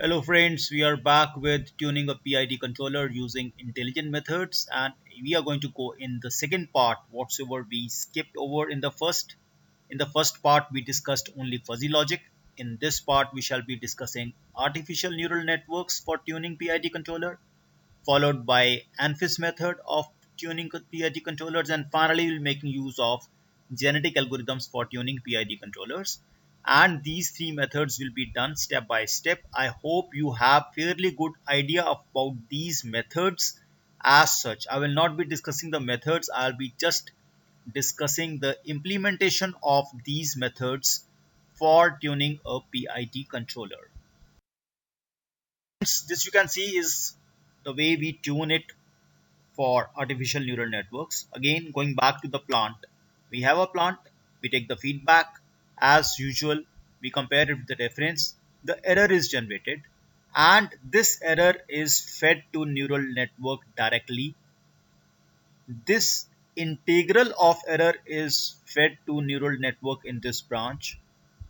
Hello friends, we are back with tuning a PID controller using intelligent methods, and we are going to go in the second part whatsoever we skipped over in the first. In the first part we discussed only fuzzy logic. In this part we shall be discussing artificial neural networks for tuning PID controller, followed by ANFIS method of tuning PID controllers, and finally we'll making use of genetic algorithms for tuning PID controllers. And these three methods will be done step by step. I hope you have fairly good idea about these methods. As such, I will not be discussing the methods, I'll be just discussing the implementation of these methods for tuning a PID controller. This you can see is the way we tune it for artificial neural networks. Again, going back to the plant, we have a plant, we take the feedback as usual, we compare it with the reference, the error is generated, and this error is fed to neural network directly. This integral of error is fed to neural network in this branch,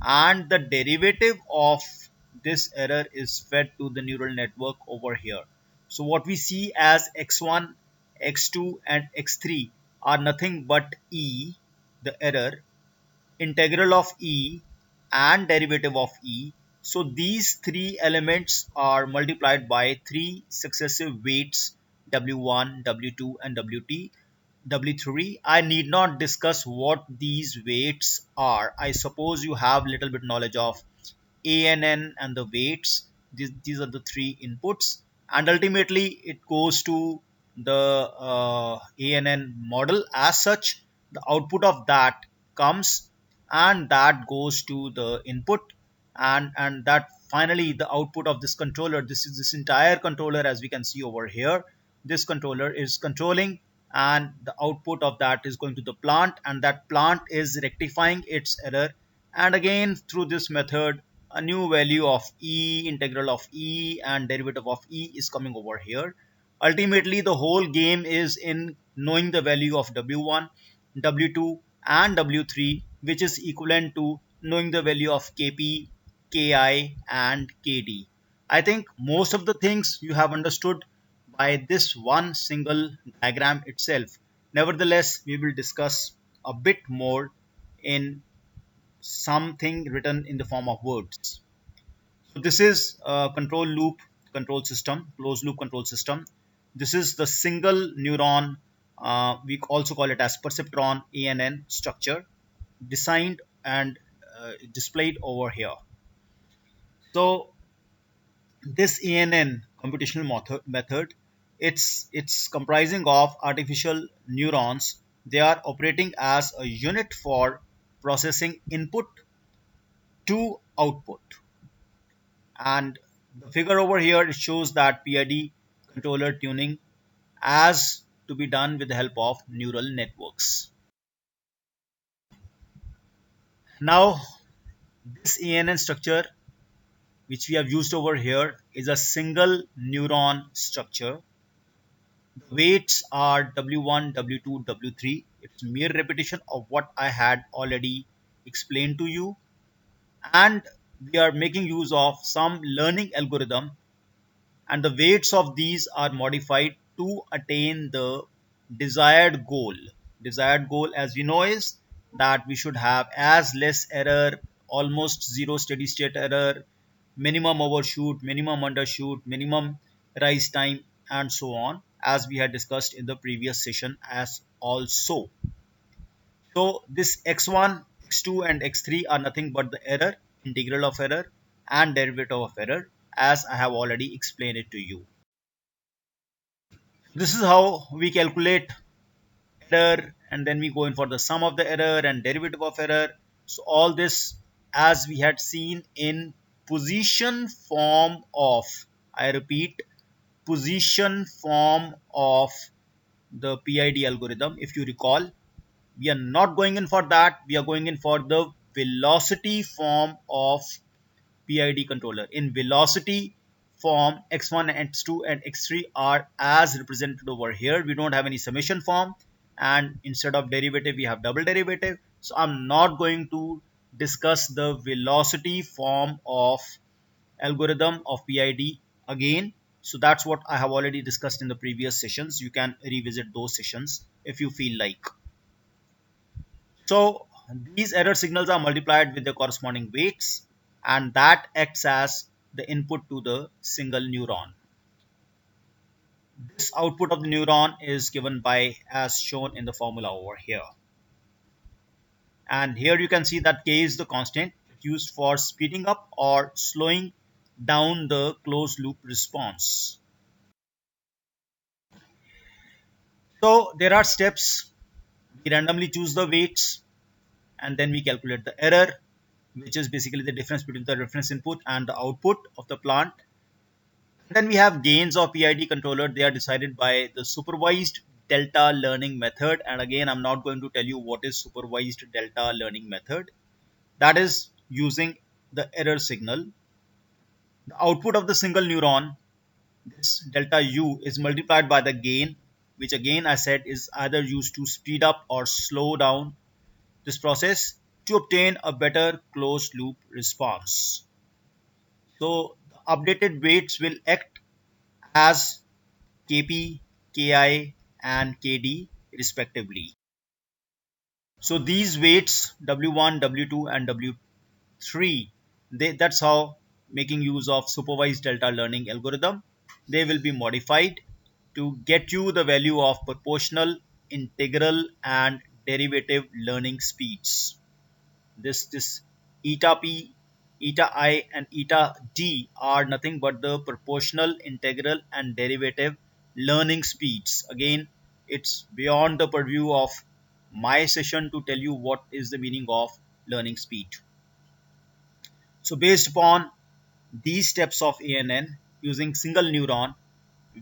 and the derivative of this error is fed to the neural network over here. So what we see as x1, x2 and x3 are nothing but e, the error, integral of e and derivative of e. So these three elements are multiplied by three successive weights w1, w2 and w3. I need not discuss what these weights are. I suppose you have little bit knowledge of ANN and the weights. These are the three inputs, and ultimately it goes to the ANN model. As such, the output of that comes, and that goes to the input, and that finally the output of this controller. This is this entire controller, as we can see over here. This controller is controlling, and the output of that is going to the plant, and that plant is rectifying its error. And again, through this method, a new value of e, integral of e and derivative of e is coming over here. Ultimately, the whole game is in knowing the value of w1, w2 and w3, which is equivalent to knowing the value of kp, ki and kd. I think most of the things you have understood by this one single diagram itself. Nevertheless, we will discuss a bit more in something written in the form of words. So this is a control loop control system, closed loop control system. This is the single neuron, we also call it as perceptron ANN structure, designed and displayed over here. So this ANN computational method, it's comprising of artificial neurons. They are operating as a unit for processing input to output. And the figure over here, it shows that PID controller tuning as to be done with the help of neural networks. Now this ANN structure which we have used over here is a single neuron structure. The weights are W1, W2, W3. It's mere repetition of what I had already explained to you, and we are making use of some learning algorithm, and the weights of these are modified to attain the desired goal. Desired goal, as we know, is that we should have as less error, almost zero steady state error, minimum overshoot, minimum undershoot, minimum rise time, and so on, as we had discussed in the previous session as also. So this x1, x2 and x3 are nothing but the error, integral of error and derivative of error, as I have already explained it to you. This is how we calculate error, and then we go in for the sum of the error and derivative of error. So all this, as we had seen in position form of, I repeat, position form of the PID algorithm. If you recall, we are not going in for that, we are going in for the velocity form of PID controller. In velocity form, x1, x2 and x3 are as represented over here. We don't have any summation form, and instead of derivative we have double derivative. So I'm not going to discuss the velocity form of algorithm of PID again. So that's what I have already discussed in the previous sessions. You can revisit those sessions if you feel like. So these error signals are multiplied with the corresponding weights, and that acts as the input to the single neuron. This output of the neuron is given by as shown in the formula over here. And here you can see that K is the constant used for speeding up or slowing down the closed loop response. So there are steps. We randomly choose the weights and then we calculate the error, which is basically the difference between the reference input and the output of the plant. Then we have gains of PID controller. They are decided by the supervised delta learning method. And again, I'm not going to tell you what is supervised delta learning method. That is using the error signal. The output of the single neuron, this delta U, is multiplied by the gain, which again I said is either used to speed up or slow down this process to obtain a better closed loop response. So the updated weights will act as Kp, Ki, and Kd respectively. So these weights W1, W2, and W3, that's how, making use of supervised delta learning algorithm, they will be modified to get you the value of proportional, integral, and derivative learning speeds. This eta p, eta I, and eta d are nothing but the proportional, integral, and derivative learning speeds. Again, it's beyond the purview of my session to tell you what is the meaning of learning speed. So based upon these steps of ANN using single neuron,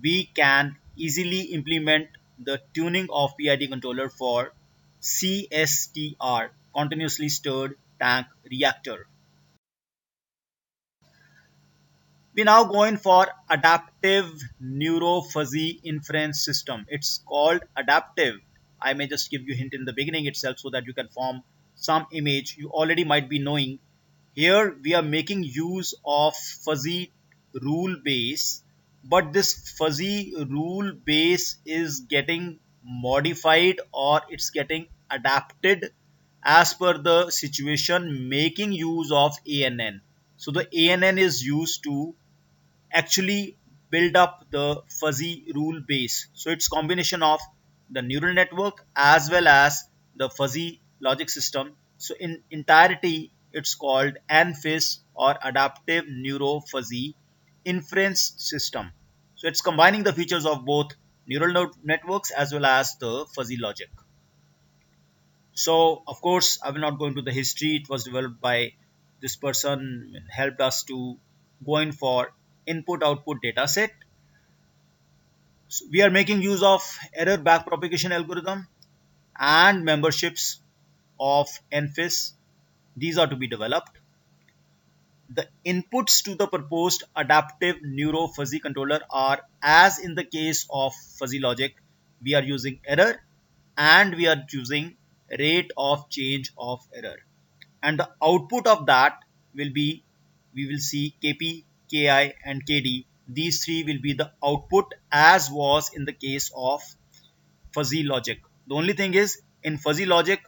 we can easily implement the tuning of PID controller for CSTR, continuously stirred tank reactor. We now going for adaptive neurofuzzy inference system. It's called adaptive. I may just give you a hint in the beginning itself so that you can form some image. You already might be knowing. Here we are making use of fuzzy rule base, but this fuzzy rule base is getting modified or it's getting adapted as per the situation, making use of ANN. So the ANN is used to actually build up the fuzzy rule base. So it's combination of the neural network as well as the fuzzy logic system. So in entirety, it's called ANFIS or Adaptive Neuro Fuzzy Inference System. So it's combining the features of both neural networks as well as the fuzzy logic. So of course, I will not go into the history. It was developed by this person, helped us to go in for input output data set. So we are making use of error backpropagation algorithm and memberships of NFIS. These are to be developed. The inputs to the proposed adaptive neuro fuzzy controller are, as in the case of fuzzy logic, we are using error and we are using rate of change of error. And the output of that will be, we will see Kp, Ki, and Kd. These three will be the output as was in the case of fuzzy logic. The only thing is, in fuzzy logic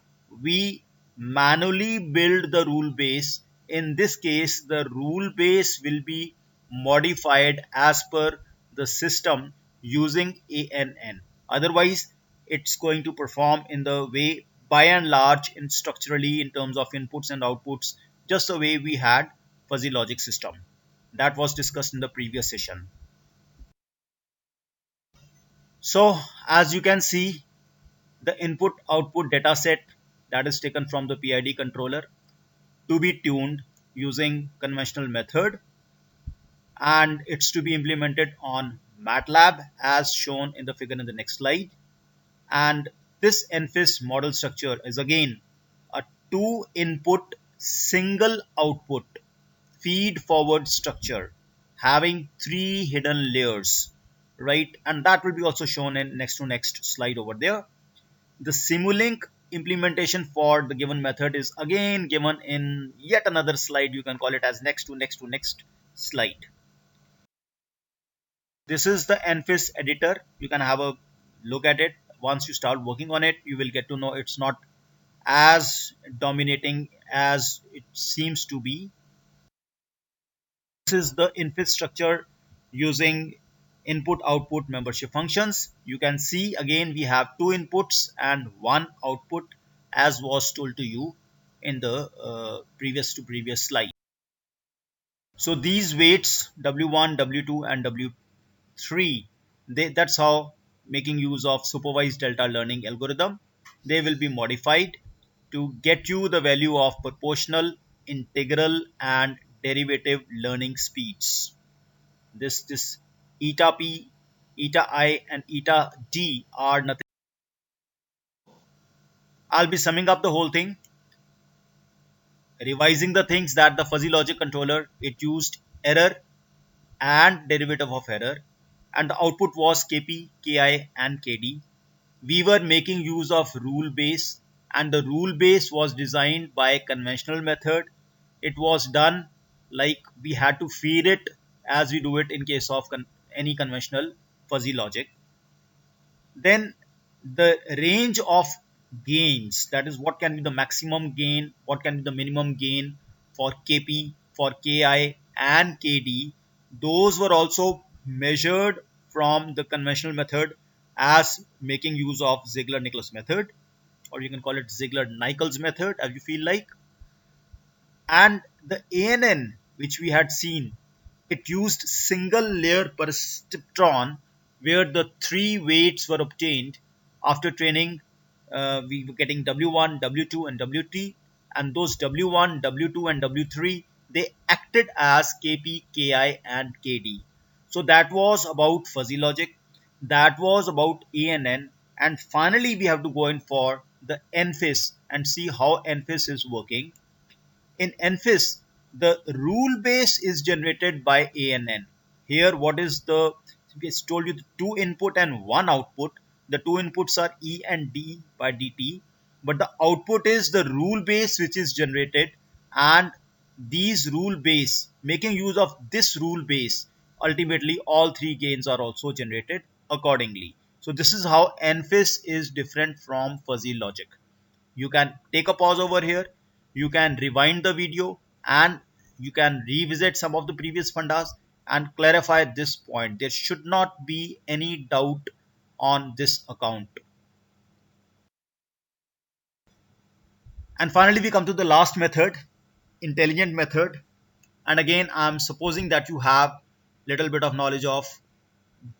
we manually build the rule base. In this case the rule base will be modified as per the system using ANN. Otherwise it's going to perform in the way by and large in structurally in terms of inputs and outputs, just the way we had fuzzy logic system. That was discussed in the previous session. So as you can see, the input output data set that is taken from the PID controller to be tuned using conventional method, and it's to be implemented on MATLAB as shown in the figure in the next slide. And this NFIS model structure is again a two input single output feed forward structure having three hidden layers, right? And that will be also shown in next to next slide over there. The Simulink implementation for the given method is again given in yet another slide. You can call it as next to next to next. slide. This is the NFIS editor. You can have a look at it. Once you start working on it, you will get to know it's not as dominating as it seems to be. This is the infrastructure using input output membership functions. You can see again we have two inputs and one output as was told to you in the previous slide. So these weights W1, W2 and W3, that's how, making use of supervised delta learning algorithm, they will be modified to get you the value of proportional, integral and derivative learning speeds. This eta p, eta I and eta d are nothing. I'll be summing up the whole thing, revising the things that the fuzzy logic controller, it used error and derivative of error, and the output was kp, ki and kd. We were making use of rule base, and the rule base was designed by a conventional method. It was done like we had to feed it as we do it in case of any conventional fuzzy logic. Then the range of gains, that is what can be the maximum gain, what can be the minimum gain for kp, for ki and kd, those were also measured from the conventional method as making use of Ziegler-Nichols method, or you can call it Ziegler-Nichols method as you feel like. And the ANN which we had seen, it used single layer perceptron where the three weights were obtained after training. We were getting W1, W2 and W3, and those W1, W2 and W3, they acted as KP, KI and KD. So that was about fuzzy logic, that was about ANN, and finally we have to go in for the NFIS and see how NFIS is working. In NFIS, the rule base is generated by ANN. Here, what is the, it's told you the two input and one output. The two inputs are E and D by dt, but the output is the rule base which is generated, and these rule base, making use of this rule base, ultimately all three gains are also generated accordingly. So this is how NFIS is different from fuzzy logic. You can take a pause over here, you can rewind the video, and you can revisit some of the previous fundas and clarify this point. There should not be any doubt on this account. And finally we come to the last method, intelligent method. And again I'm supposing that you have little bit of knowledge of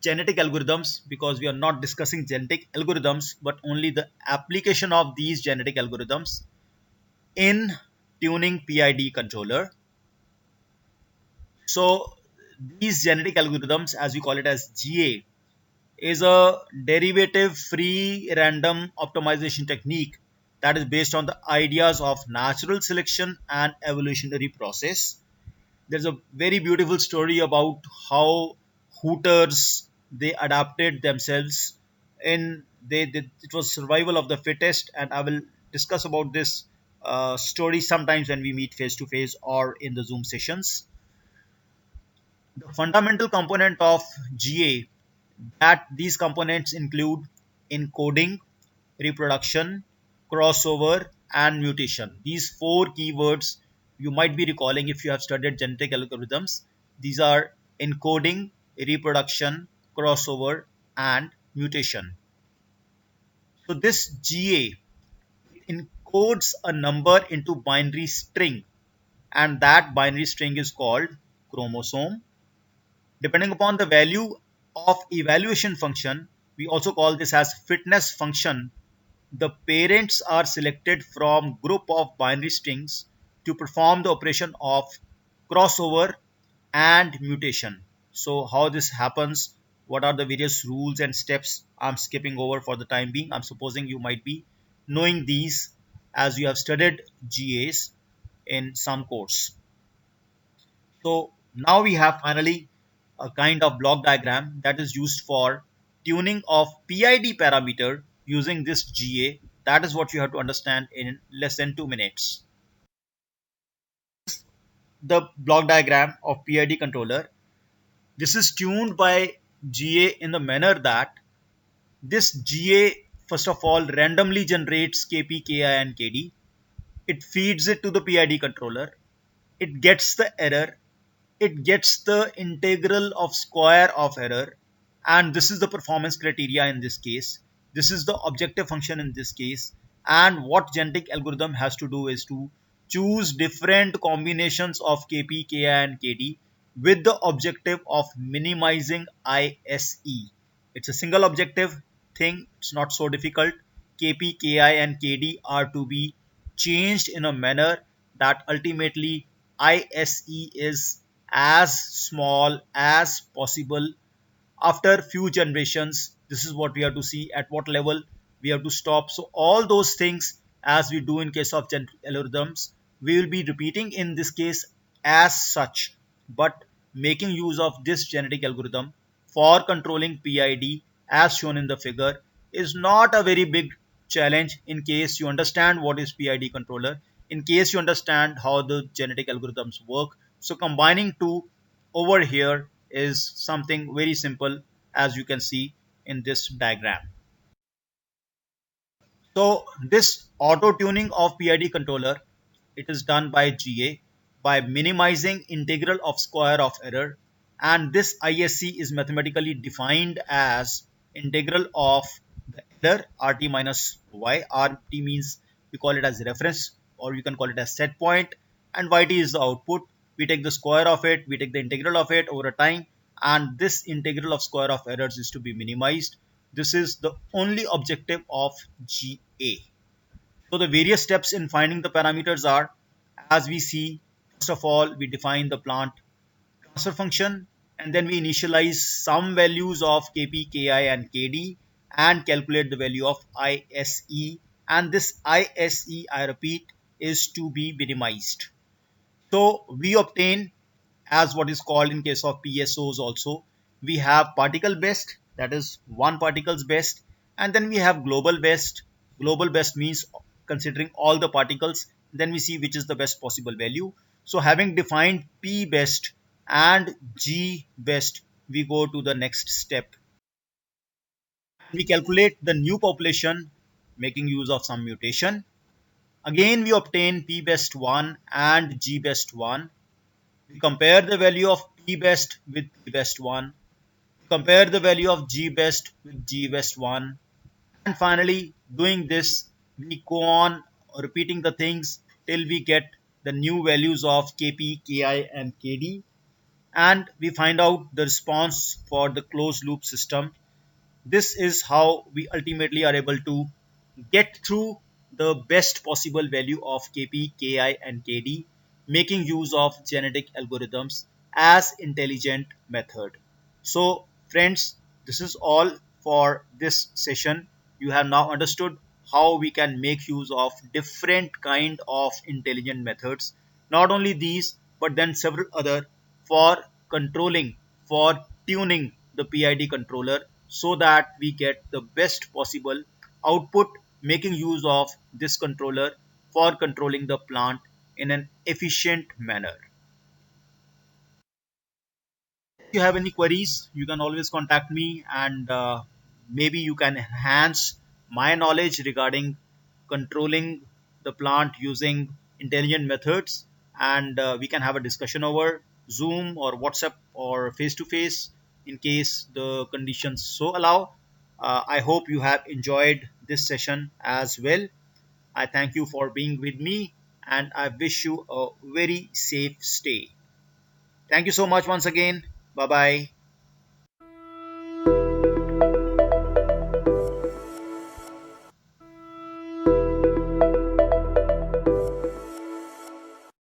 genetic algorithms, because we are not discussing genetic algorithms but only the application of these genetic algorithms in tuning PID controller. So these genetic algorithms, as we call it as GA, is a derivative free random optimization technique that is based on the ideas of natural selection and evolutionary process. There's a very beautiful story about how Hooters, they adapted themselves in, it was survival of the fittest, and I will discuss about this story sometimes when we meet face to face or in the Zoom sessions. The fundamental component of GA, that these components include encoding, reproduction, crossover and mutation. These four keywords you might be recalling if you have studied genetic algorithms. These are encoding, reproduction, crossover and mutation. So this GA encodes a number into binary string, and that binary string is called chromosome. Depending upon the value of evaluation function, we also call this as fitness function. The parents are selected from group of binary strings to perform the operation of crossover and mutation. So how this happens, what are the various rules and steps, I'm skipping over for the time being. I'm supposing you might be knowing these as you have studied GAs in some course. So now we have finally a kind of block diagram that is used for tuning of PID parameter using this GA. That is what you have to understand in less than 2 minutes. the block diagram of PID controller. This is tuned by GA in the manner that this GA first of all randomly generates KP, KI and KD. It feeds it to the PID controller. It gets the error. It gets the integral of square of error, and this is the performance criteria in this case. This is the objective function in this case, and what genetic algorithm has to do is to choose different combinations of KP, KI and KD with the objective of minimizing ISE. It's a single objective thing. It's not so difficult. KP, KI and KD are to be changed in a manner that ultimately ISE is as small as possible. After few generations, this is what we have to see, at what level we have to stop. So all those things, as we do in case of algorithms, we will be repeating in this case as such, but making use of this genetic algorithm for controlling PID as shown in the figure is not a very big challenge in case you understand what is PID controller, in case you understand how the genetic algorithms work. So combining two over here is something very simple, as you can see in this diagram. So this auto tuning of PID controller, it is done by GA by minimizing integral of square of error, and this ISC is mathematically defined as integral of the error RT minus Y. RT means we call it as reference, or you can call it as set point, and YT is the output. We take the square of it, we take the integral of it over a time, and this integral of square of errors is to be minimized. This is the only objective of GA. So the various steps in finding the parameters are, as we see, first of all, we define the plant transfer function, and then we initialize some values of Kp, Ki and Kd and calculate the value of ISE, and this ISE, I repeat, is to be minimized. So we obtain, as what is called in case of PSOs also, we have particle best, that is one particle's best, and then we have global best. Global best means considering all the particles, then we see which is the best possible value. So having defined P best and G best, we go to the next step. We calculate the new population making use of some mutation. Again we obtain P best 1 and G best 1. We compare the value of P best with P best 1, compare the value of G best with G best 1, and finally doing this we go on repeating the things till we get the new values of Kp, Ki and Kd, and we find out the response for the closed loop system. This is how we ultimately are able to get through the best possible value of Kp, Ki and Kd, making use of genetic algorithms as intelligent method. So friends, this is all for this session. You have now understood how we can make use of different kind of intelligent methods, not only these but then several other, for controlling, for tuning the PID controller so that we get the best possible output, making use of this controller for controlling the plant in an efficient manner. If you have any queries, you can always contact me, and maybe you can enhance my knowledge regarding controlling the plant using intelligent methods, and we can have a discussion over Zoom or WhatsApp or face to face in case the conditions so allow. I hope you have enjoyed this session as well. I thank you for being with me, and I wish you a very safe stay. Thank you so much once again. Bye bye.